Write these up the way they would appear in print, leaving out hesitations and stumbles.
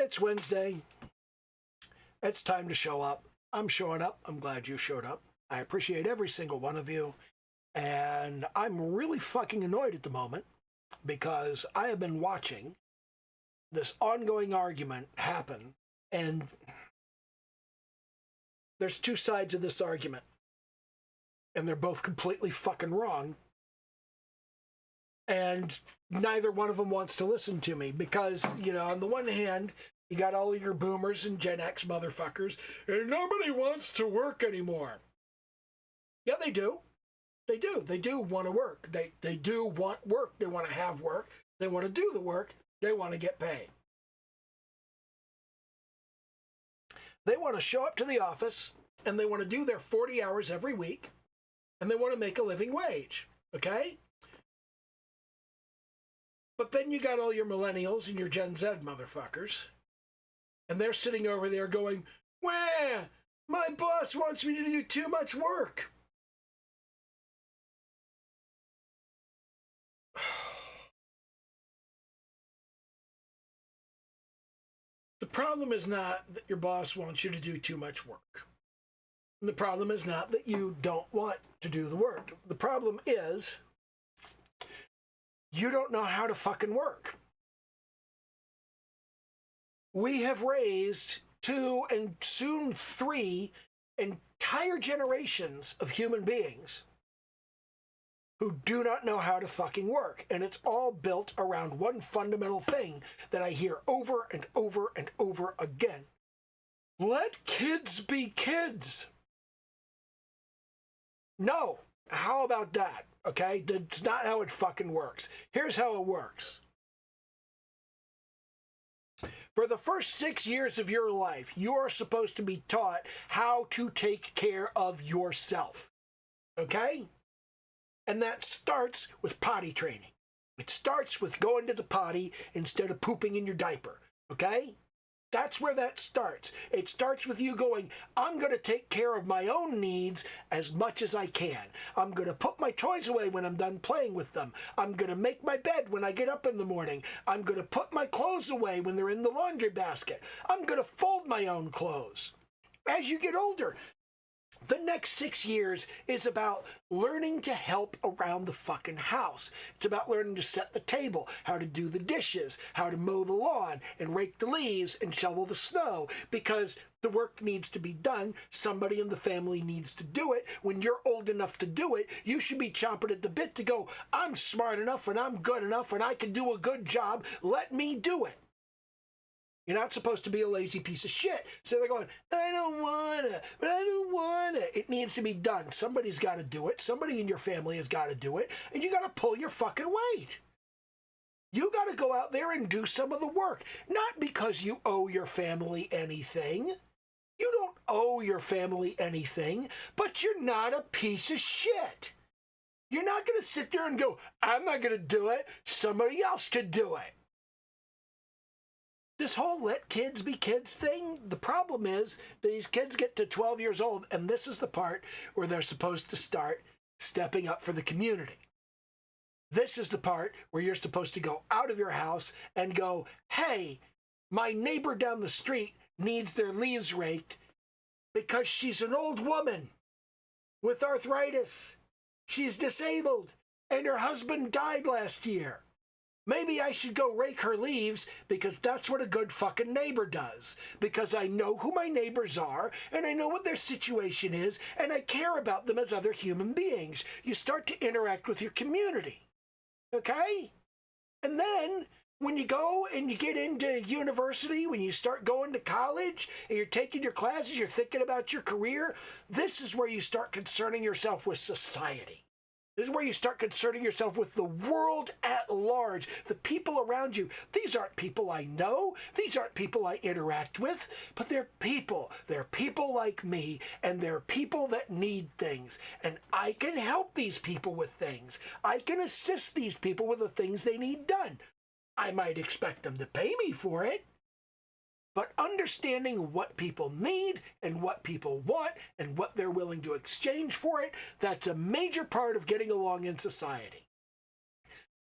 It's Wednesday. It's time to show up. I'm showing up. I'm glad you showed up. I appreciate every single one of you. And I'm really fucking annoyed at the moment because I have been watching this ongoing argument happen. And there's two sides of this argument. And they're both completely fucking wrong. And neither one of them wants to listen to me because, on the one hand, you got all of your boomers and Gen X motherfuckers, and nobody wants to work anymore. Yeah, they do. They do. They do want to work. They do want work. They want to have work. They want to do the work. They want to get paid. They want to show up to the office, and they want to do their 40 hours every week, and they want to make a living wage, okay? But then you got all your millennials and your Gen Z motherfuckers, and they're sitting over there going, "Wah, my boss wants me to do too much work." The problem is not that your boss wants you to do too much work. And the problem is not that you don't want to do the work. The problem is you don't know how to fucking work. We have raised 2 and soon 3 entire generations of human beings who do not know how to fucking work. And it's all built around one fundamental thing that I hear over and over and over again. Let kids be kids. No. How about that? Okay? That's not how it fucking works. Here's how it works. For the first 6 years of your life, you are supposed to be taught how to take care of yourself. Okay? And that starts with potty training. It starts with going to the potty instead of pooping in your diaper. Okay? That's where that starts. It starts with you going, I'm going to take care of my own needs as much as I can. I'm going to put my toys away when I'm done playing with them. I'm going to make my bed when I get up in the morning. I'm going to put my clothes away when they're in the laundry basket. I'm going to fold my own clothes. As you get older, the next 6 years is about learning to help around the fucking house. It's about learning to set the table, how to do the dishes, how to mow the lawn and rake the leaves and shovel the snow, because the work needs to be done. Somebody in the family needs to do it. When you're old enough to do it, you should be chomping at the bit to go, I'm smart enough and I'm good enough and I can do a good job. Let me do it. You're not supposed to be a lazy piece of shit. So they're going, I don't want to, but I don't want to. It needs to be done. Somebody's got to do it. Somebody in your family has got to do it. And you got to pull your fucking weight. You got to go out there and do some of the work. Not because you owe your family anything. You don't owe your family anything, but you're not a piece of shit. You're not going to sit there and go, I'm not going to do it. Somebody else could do it. This whole let kids be kids thing, the problem is these kids get to 12 years old, and this is the part where they're supposed to start stepping up for the community. This is the part where you're supposed to go out of your house and go, hey, my neighbor down the street needs their leaves raked because she's an old woman with arthritis. She's disabled, and her husband died last year. Maybe I should go rake her leaves because that's what a good fucking neighbor does. Because I know who my neighbors are, and I know what their situation is, and I care about them as other human beings. You start to interact with your community. Okay? And then, when you go and you get into university, when you start going to college, and you're taking your classes, you're thinking about your career, this is where you start concerning yourself with society. This is where you start concerning yourself with the world at large, the people around you. These aren't people I know. These aren't people I interact with, but they're people. They're people like me, and they're people that need things. And I can help these people with things. I can assist these people with the things they need done. I might expect them to pay me for it. But understanding what people need and what people want and what they're willing to exchange for it, that's a major part of getting along in society.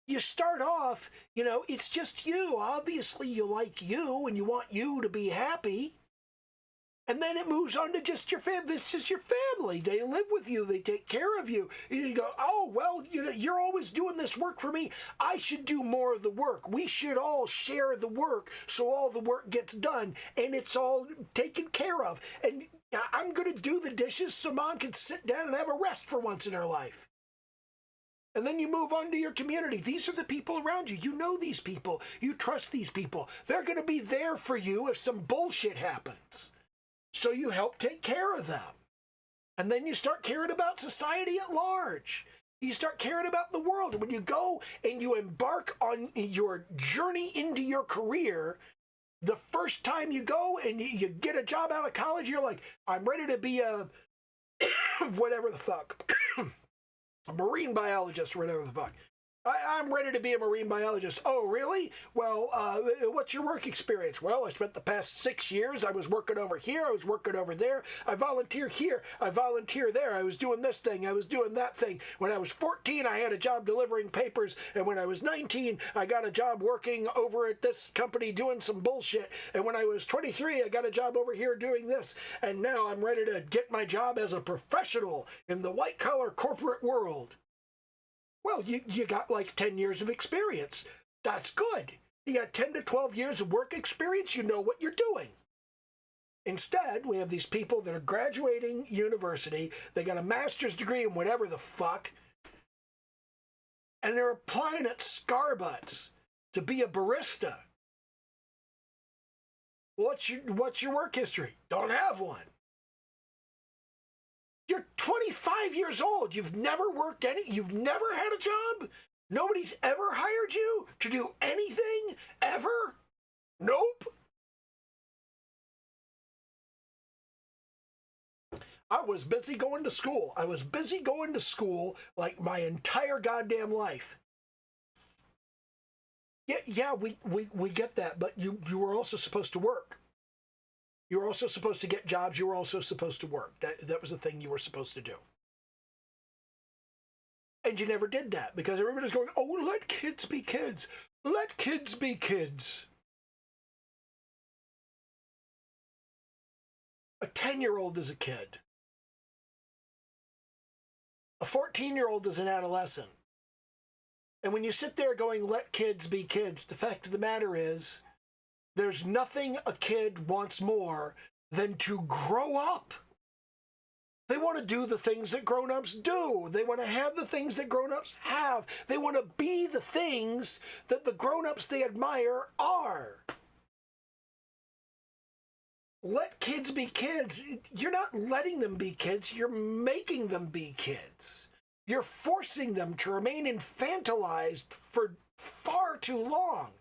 you start off, it's just you. Obviously, you like you and you want you to be happy. And then it moves on to just your family. It's just your family. They live with you. They take care of you. You go, oh, well, you're always doing this work for me. I should do more of the work. We should all share the work so all the work gets done and it's all taken care of. And I'm going to do the dishes so Mom can sit down and have a rest for once in her life. And then you move on to your community. These are the people around you. You know these people. You trust these people. They're going to be there for you if some bullshit happens. So you help take care of them. And then you start caring about society at large. You start caring about the world. And when you go and you embark on your journey into your career, the first time you go and you get a job out of college, you're like, I'm ready to be a whatever the fuck. A marine biologist or whatever the fuck. I'm ready to be a marine biologist. Oh, really? Well, what's your work experience? Well, I spent the past 6 years. I was working over here. I was working over there. I volunteer here. I volunteer there. I was doing this thing. I was doing that thing. When I was 14, I had a job delivering papers. And when I was 19, I got a job working over at this company doing some bullshit. And when I was 23, I got a job over here doing this. And now I'm ready to get my job as a professional in the white-collar corporate world. Well, you got like 10 years of experience. That's good. You got 10 to 12 years of work experience. You know what you're doing. Instead, we have these people that are graduating university. They got a master's degree in whatever the fuck. And they're applying at Starbucks to be a barista. What's your work history? Don't have one. You're 25 years old. You've never worked you've never had a job? Nobody's ever hired you to do anything? Ever? Nope. I was busy going to school. I was busy going to school like my entire goddamn life. Yeah, we get that, but you were also supposed to work. You were also supposed to get jobs. You were also supposed to work. That was the thing you were supposed to do. And you never did that because everybody's going, oh, let kids be kids. Let kids be kids. A 10-year-old is a kid. A 14-year-old is an adolescent. And when you sit there going, let kids be kids, the fact of the matter is, there's nothing a kid wants more than to grow up. They want to do the things that grown-ups do. They want to have the things that grown-ups have. They want to be the things that the grown-ups they admire are. Let kids be kids. You're not letting them be kids. You're making them be kids. You're forcing them to remain infantilized for far too long.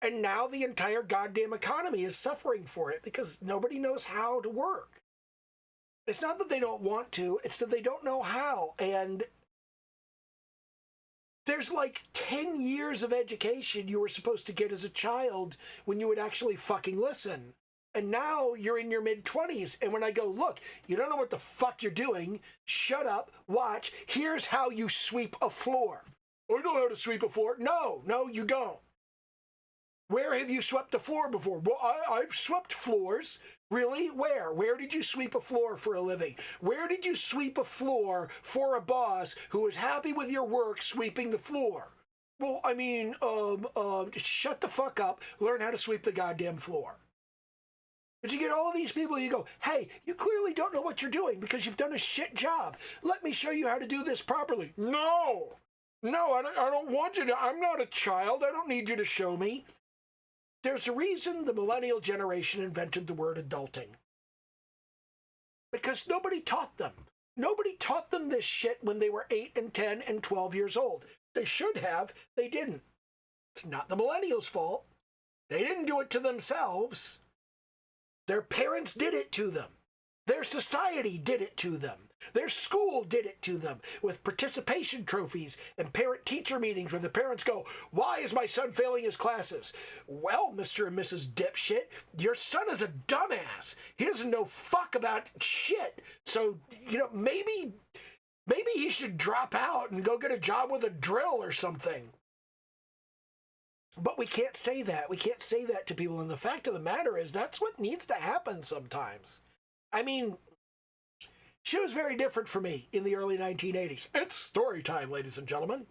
And now the entire goddamn economy is suffering for it because nobody knows how to work. It's not that they don't want to, it's that they don't know how. And there's like 10 years of education you were supposed to get as a child when you would actually fucking listen. And now you're in your mid-20s. And when I go, look, you don't know what the fuck you're doing. Shut up, watch. Here's how you sweep a floor. I know how to sweep a floor. No, you don't. Where have you swept a floor before? Well, I've swept floors. Really? Where? Where did you sweep a floor for a living? Where did you sweep a floor for a boss who was happy with your work sweeping the floor? Well, I mean, just shut the fuck up. Learn how to sweep the goddamn floor. But you get all of these people, you go, hey, you clearly don't know what you're doing because you've done a shit job. Let me show you how to do this properly. No, I don't want you to. I'm not a child. I don't need you to show me. There's a reason the millennial generation invented the word adulting. Because nobody taught them. Nobody taught them this shit when they were 8 and 10 and 12 years old. They should have. They didn't. It's not the millennials' fault. They didn't do it to themselves. Their parents did it to them. Their society did it to them. Their school did it to them with participation trophies and parent-teacher meetings where the parents go, why is my son failing his classes? Well, Mr. and Mrs. Dipshit, your son is a dumbass. He doesn't know fuck about shit. So, maybe Maybe he should drop out and go get a job with a drill or something. But we can't say that. We can't say that to people. And the fact of the matter is that's what needs to happen sometimes. I mean, she was very different for me in the early 1980s. It's story time, ladies and gentlemen.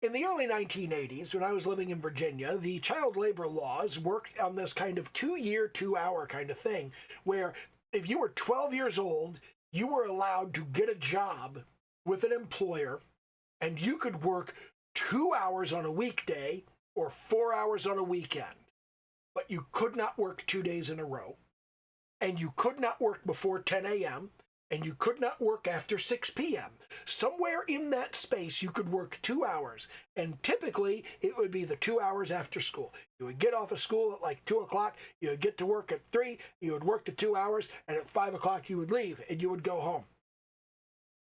In the early 1980s, when I was living in Virginia, the child labor laws worked on this kind of 2-year, 2-hour kind of thing, where if you were 12 years old, you were allowed to get a job with an employer, and you could work 2 hours on a weekday or 4 hours on a weekend. But you could not work 2 days in a row, and you could not work before 10 a.m., and you could not work after 6 p.m. Somewhere in that space, you could work 2 hours, and typically it would be the 2 hours after school. You would get off of school at like 2 o'clock, you would get to work at 3, you would work the 2 hours, and at 5 o'clock you would leave, and you would go home.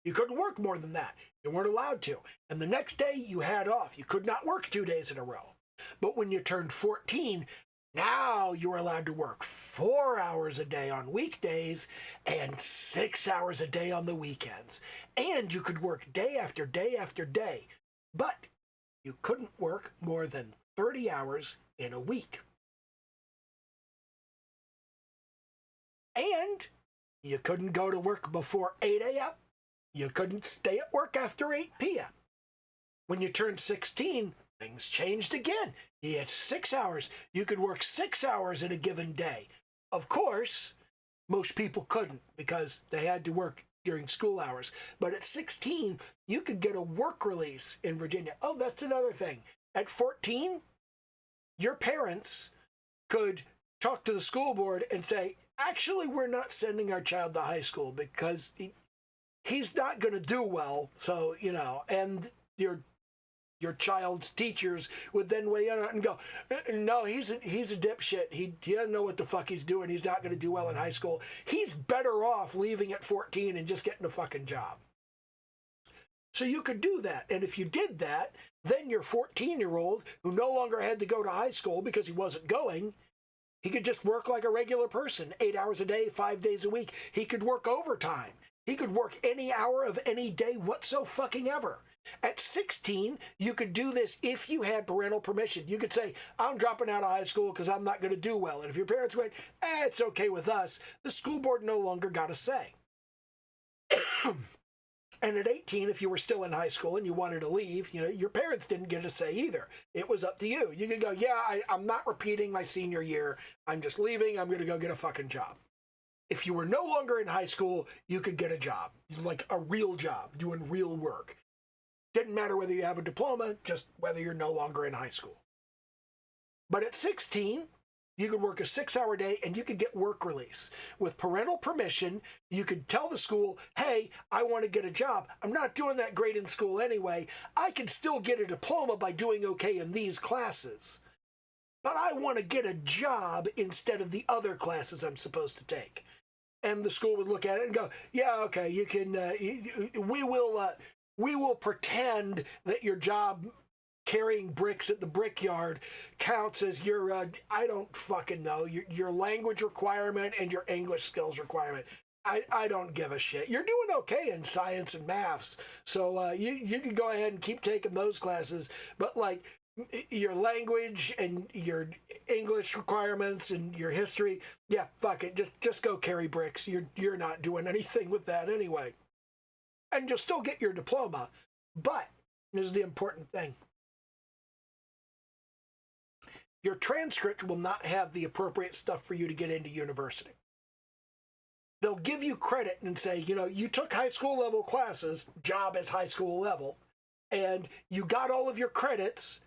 You couldn't work more than that. You weren't allowed to. And the next day, you had off. You could not work 2 days in a row. But when you turned 14, now you were allowed to work 4 hours a day on weekdays and 6 hours a day on the weekends. And you could work day after day after day. But you couldn't work more than 30 hours in a week. And you couldn't go to work before 8 a.m. You couldn't stay at work after 8 p.m. When you turned 16, things changed again. You had 6 hours. You could work 6 hours in a given day. Of course, most people couldn't because they had to work during school hours. But at 16, you could get a work release in Virginia. Oh, that's another thing. At 14, your parents could talk to the school board and say, actually, we're not sending our child to high school because he's not going to do well. So, and your child's teachers would then weigh in and go, no, he's a dipshit. He doesn't know what the fuck he's doing. He's not going to do well in high school. He's better off leaving at 14 and just getting a fucking job. So you could do that. And if you did that, then your 14-year-old, who no longer had to go to high school because he wasn't going, he could just work like a regular person, 8 hours a day, 5 days a week. He could work overtime. He could work any hour of any day whatsoever. At 16, you could do this if you had parental permission. You could say, I'm dropping out of high school because I'm not going to do well. And if your parents went, it's okay with us, the school board no longer got a say. And at 18, if you were still in high school and you wanted to leave, your parents didn't get a say either. It was up to you. You could go, I'm not repeating my senior year. I'm just leaving. I'm going to go get a fucking job. If you were no longer in high school, you could get a job, like a real job, doing real work. Didn't matter whether you have a diploma, just whether you're no longer in high school. But at 16, you could work a 6-hour day and you could get work release. With parental permission, you could tell the school, hey, I want to get a job. I'm not doing that great in school anyway. I can still get a diploma by doing okay in these classes. But I want to get a job instead of the other classes I'm supposed to take. And the school would look at it and go, yeah, okay, you can, we will pretend that your job carrying bricks at the brickyard counts as your, I don't fucking know, your language requirement and your English skills requirement. I don't give a shit. You're doing okay in science and maths, so you can go ahead and keep taking those classes, but like your language and your English requirements and your history, yeah, fuck it, just go carry bricks. You're not doing anything with that anyway. And you'll still get your diploma, but this is the important thing. Your transcript will not have the appropriate stuff for you to get into university. They'll give you credit and say, you took high school level classes, job as high school level, and you got all of your credits,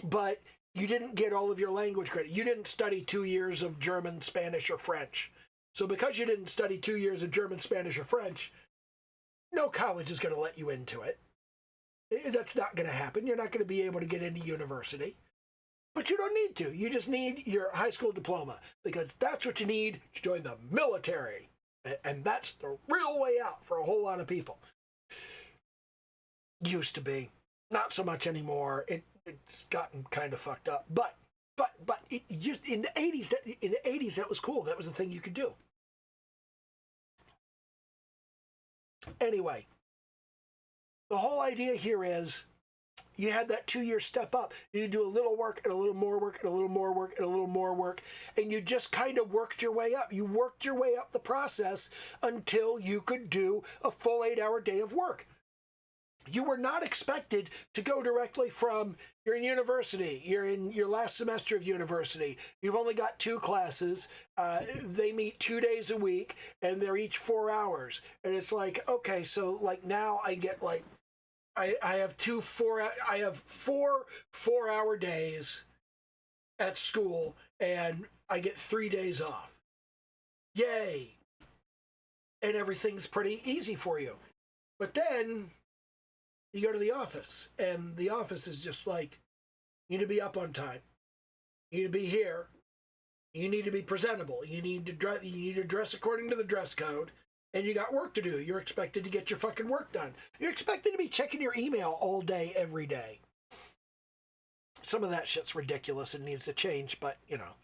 but you didn't get all of your language credit. You didn't study 2 years of German, Spanish, or French. So because you didn't study 2 years of German, Spanish, or French, no college is going to let you into it. That's not going to happen. You're not going to be able to get into university. But you don't need to. You just need your high school diploma because that's what you need to join the military. And that's the real way out for a whole lot of people. Used to be. Not so much anymore. It's gotten kind of fucked up. But it just in the 80s that was cool. That was the thing you could do. Anyway, the whole idea here is you had that 2-year step up. You do a little work and a little more work and a little more work and a little more work. And you just kind of worked your way up. You worked your way up the process until you could do a full 8-hour day of work. You were not expected to go directly from, you're in university, you're in your last semester of university, you've only got 2 classes, they meet 2 days a week, and they're each 4 hours. And it's like, okay, so like now I get like, I have 4 4-hour days at school, and I get 3 days off. Yay! And everything's pretty easy for you. But then you go to the office, and the office is just like, you need to be up on time. You need to be here. You need to be presentable. You need to dress according to the dress code, and you got work to do. You're expected to get your fucking work done. You're expected to be checking your email all day, every day. Some of that shit's ridiculous and needs to change, but, you know,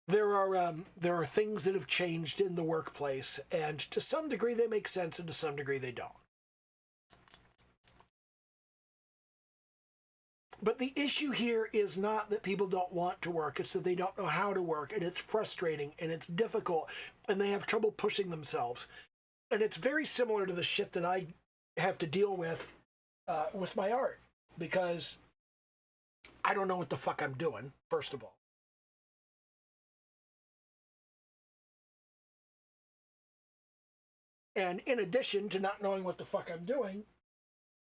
there are things that have changed in the workplace, and to some degree they make sense, and to some degree they don't. But the issue here is not that people don't want to work. It's that they don't know how to work, and it's frustrating, and it's difficult, and they have trouble pushing themselves. And it's very similar to the shit that I have to deal with my art, because I don't know what the fuck I'm doing, first of all. And in addition to not knowing what the fuck I'm doing,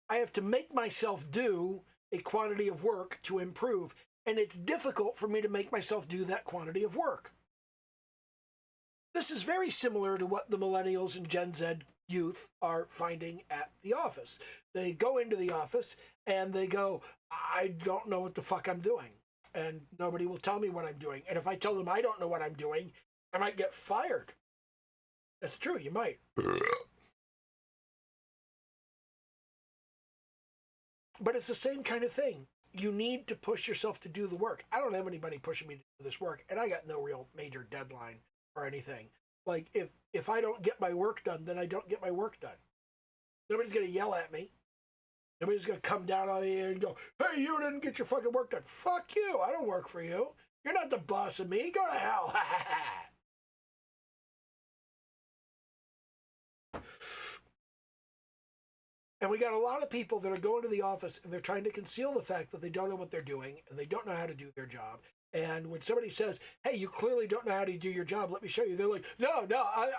I have to make myself do a quantity of work to improve, and it's difficult for me to make myself do that quantity of work. This is very similar to what the millennials and Gen Z youth are finding at the office. They go into the office and they go, I don't know what the fuck I'm doing, and nobody will tell me what I'm doing. And if I tell them I don't know what I'm doing, I might get fired. That's true, you might. But it's the same kind of thing. You need to push yourself to do the work. I don't have anybody pushing me to do this work, and I got no real major deadline or anything. Like, if I don't get my work done, then I don't get my work done. Nobody's going to yell at me. Nobody's going to come down on me and go, hey, you didn't get your fucking work done. Fuck you. I don't work for you. You're not the boss of me. Go to hell. And we got a lot of people that are going to the office and they're trying to conceal the fact that they don't know what they're doing and they don't know how to do their job. And when somebody says, hey, you clearly don't know how to do your job, let me show you. They're like, no,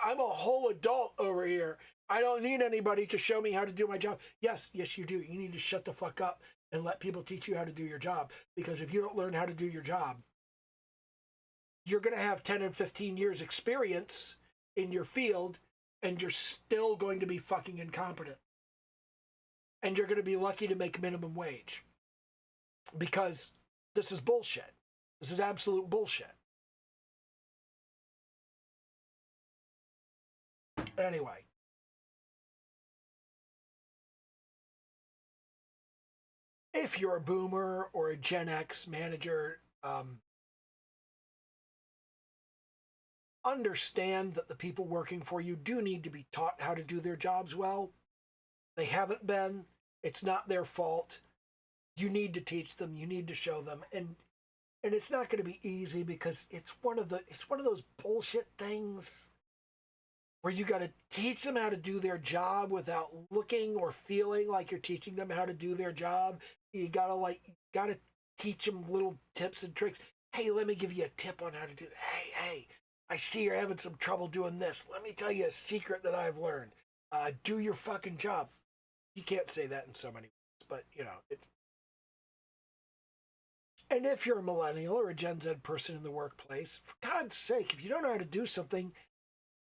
I'm a whole adult over here. I don't need anybody to show me how to do my job. Yes, you do. You need to shut the fuck up and let people teach you how to do your job. Because if you don't learn how to do your job, you're going to have 10 and 15 years experience in your field and you're still going to be fucking incompetent. And you're going to be lucky to make minimum wage. Because this is bullshit. This is absolute bullshit. Anyway. If you're a boomer or a Gen X manager, understand that the people working for you do need to be taught how to do their jobs well. They haven't been. It's not their fault. You need to teach them. You need to show them. And it's not going to be easy because it's one of those bullshit things where you got to teach them how to do their job without looking or feeling like you're teaching them how to do their job. You got to teach them little tips and tricks. Hey, let me give you a tip on how to do that. Hey, I see you're having some trouble doing this. Let me tell you a secret that I've learned. Do your fucking job. You can't say that in so many words, but, you know, it's... And if you're a millennial or a Gen Z person in the workplace, for God's sake, if you don't know how to do something,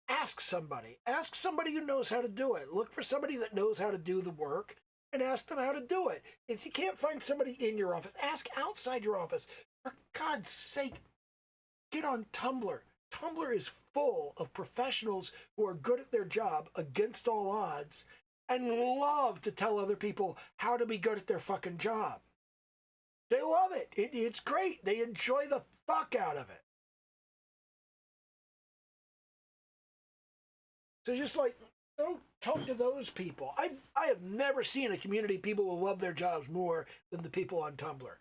ask somebody. Ask somebody who knows how to do it. Look for somebody that knows how to do the work and ask them how to do it. If you can't find somebody in your office, ask outside your office. For God's sake, get on Tumblr. Tumblr is full of professionals who are good at their job against all odds and love to tell other people how to be good at their fucking job. They love it. It's great. They enjoy the fuck out of it. So just like, talk to those people. I have never seen a community of people who love their jobs more than the people on Tumblr.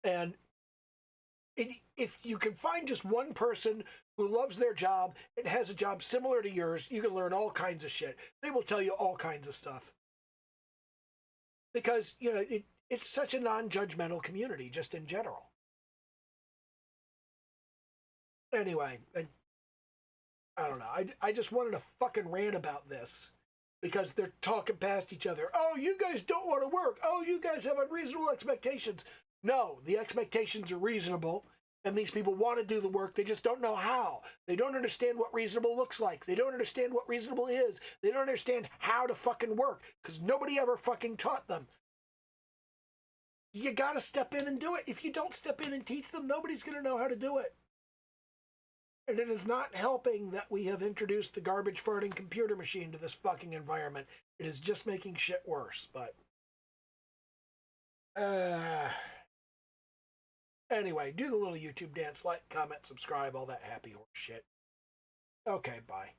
And if you can find just one person who loves their job and has a job similar to yours, you can learn all kinds of shit. They will tell you all kinds of stuff. Because, you know, it's such a non-judgmental community, just in general. Anyway, I don't know. I just wanted to fucking rant about this. Because they're talking past each other. Oh, you guys don't want to work. Oh, you guys have unreasonable expectations. No, the expectations are reasonable, and these people want to do the work. They just don't know how. They don't understand what reasonable looks like. They don't understand what reasonable is. They don't understand how to fucking work, because nobody ever fucking taught them. You gotta step in and do it. If you don't step in and teach them, nobody's gonna know how to do it. And it is not helping that we have introduced the garbage farting computer machine to this fucking environment. It is just making shit worse, but... Anyway, do the little YouTube dance, like, comment, subscribe, all that happy horse shit. Okay, bye.